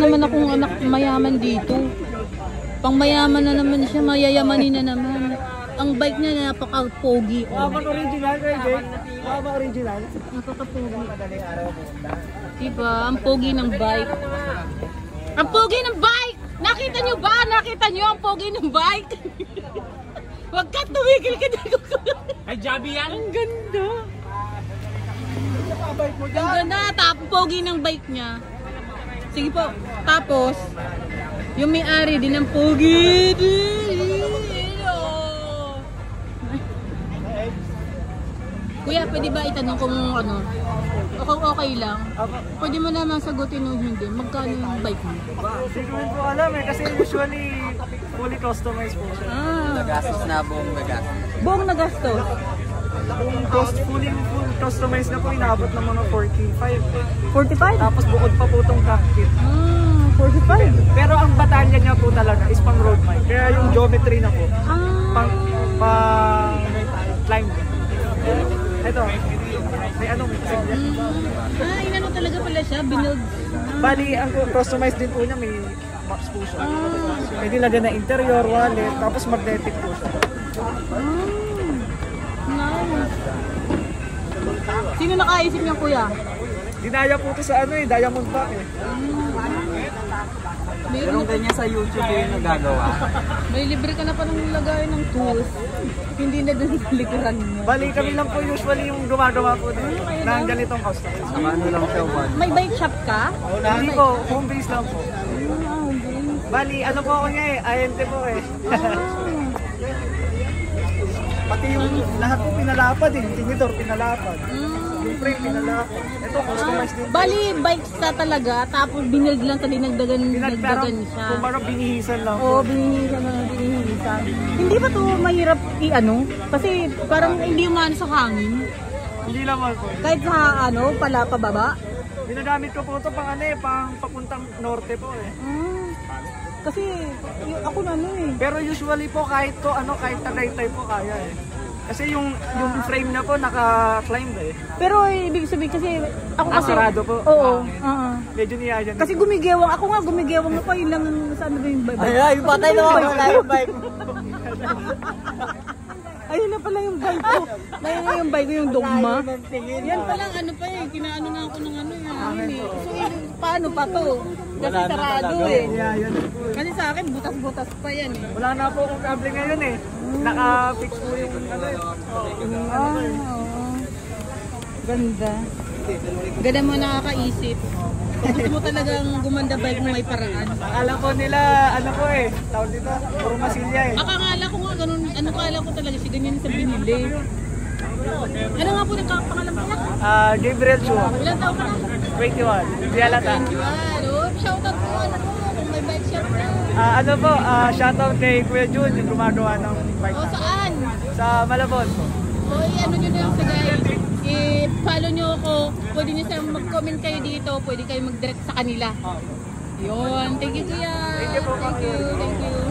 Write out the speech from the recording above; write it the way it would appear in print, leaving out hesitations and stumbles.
naman akong anak mayaman dito. Pang mayaman na naman siya, mayayamanin na naman. Ang bike niya napaka-pogi. Mabang original kay Jake. Mabang original. Napaka-pogi. Diba? Ang pogi ng bike. Ang pogi ng bike! Nakita nyo ba? Nakita nyo ang pogi ng bike? Huwag ka tumigil ka dito. Ay, Jabi yan. Ang ganda. Ang ganda. Tapos pogi ng bike niya. Sige po. Tapos, yung may-ari din ng pogi. Kuya, pwede ba itanong kung ano? Okay lang. Pwede mo naman sagutin o hindi. Magkano yung bike mo? Hindi ko rin po alam eh. Kasi usually, fully customized po siya. Nagastos na buong nagastos. Buong nagastos? Full customized na po, inaabot ng mga 45. 45? Tapos bukod pa po itong cockpit. 45? Pero ang batalya niya po talaga is pang road bike. Kaya yung geometry na po, pang climb. Ito, may ano, may kasi inano talaga pala siya, binuild. Bali, ang customized din po niya, may maps po siya. May nilagyan na interior, wallet, tapos magnetic po siya. Nice. Sino nakaisip niya, kuya? Dinaya po ito sa ano eh, Diamond Back eh. Pero ganyan sa YouTube yung nagagawa. May libre ka na pa ng lagay ng tools. Hindi na dun sa likuran mo. Bali, kami lang po usually yung gumagawa po din ng ganitong custom. Saka ano lang siya, one. May bike shop ka? Hindi po, home base lang po. Home base. Bali, ano po ako niya eh, INT po eh. Pati yung lahat po pinalapad eh, tinidor pinalapad. Yung frame pinalapad. Ito, customized din. Bali, bikes na talaga, tapos binild lang sa dinagdagan siya. Kung parang binihisan lang Oo, po. binihisan na binihisan. Hindi ba to mahirap i-ano? Kasi parang hindi umano sa hangin. Hindi naman po. Kahit sa ano, pala pababa. Ginagamit ko po ito pang ano eh, pang papuntang norte po eh. Kasi ako na ano eh. Pero usually po kahit to ano, kahit Tagaytay po kaya eh. Kasi yung frame na po naka-climb eh. Pero ibig sabihin kasi ako kasi sarado po. Oo. Medyo niyayan. Kasi gumigewang ako nga, gumigewang ako yun lang sa ano ba yung bike. Ay, yung patay na ako, wala yung bike. Ayun na pala yung bike ko. Ayun na yung bike ko, yung dogma. Yan palang ano pa eh, kinaano nga ako ng ano yun eh. So paano pa to? Kasi sarado eh. Niyayan. Kasi sa akin, butas-butas pa yan eh. Wala na po akong kable ngayon eh. Naka-fix po yung ano eh. Ganda. Ganda mo nakakaisip. Kung gusto mo talagang gumanda bike mo may paraan. Akala ko nila, ano po eh, tawag dito, puro masilya eh. Akala ko nga ganun, ano kala ko talaga si ganyan sa binili. Ano nga po nagkapangalan mo yan? Gabriel Chua, Ilan taon ka na? 21, di halata. Shoutout po ano po kung may bike shop na. Ano po, shoutout kay Kuya Jun, yung gumagawa ng bike. O saan? Sa Malabon. O ano nyo na lang sa guys. I-follow nyo ako. Pwede nyo silang mag-comment kayo dito. Pwede kayo mag-direct sa kanila. Yun. Thank you kuya. Thank you po. Thank you.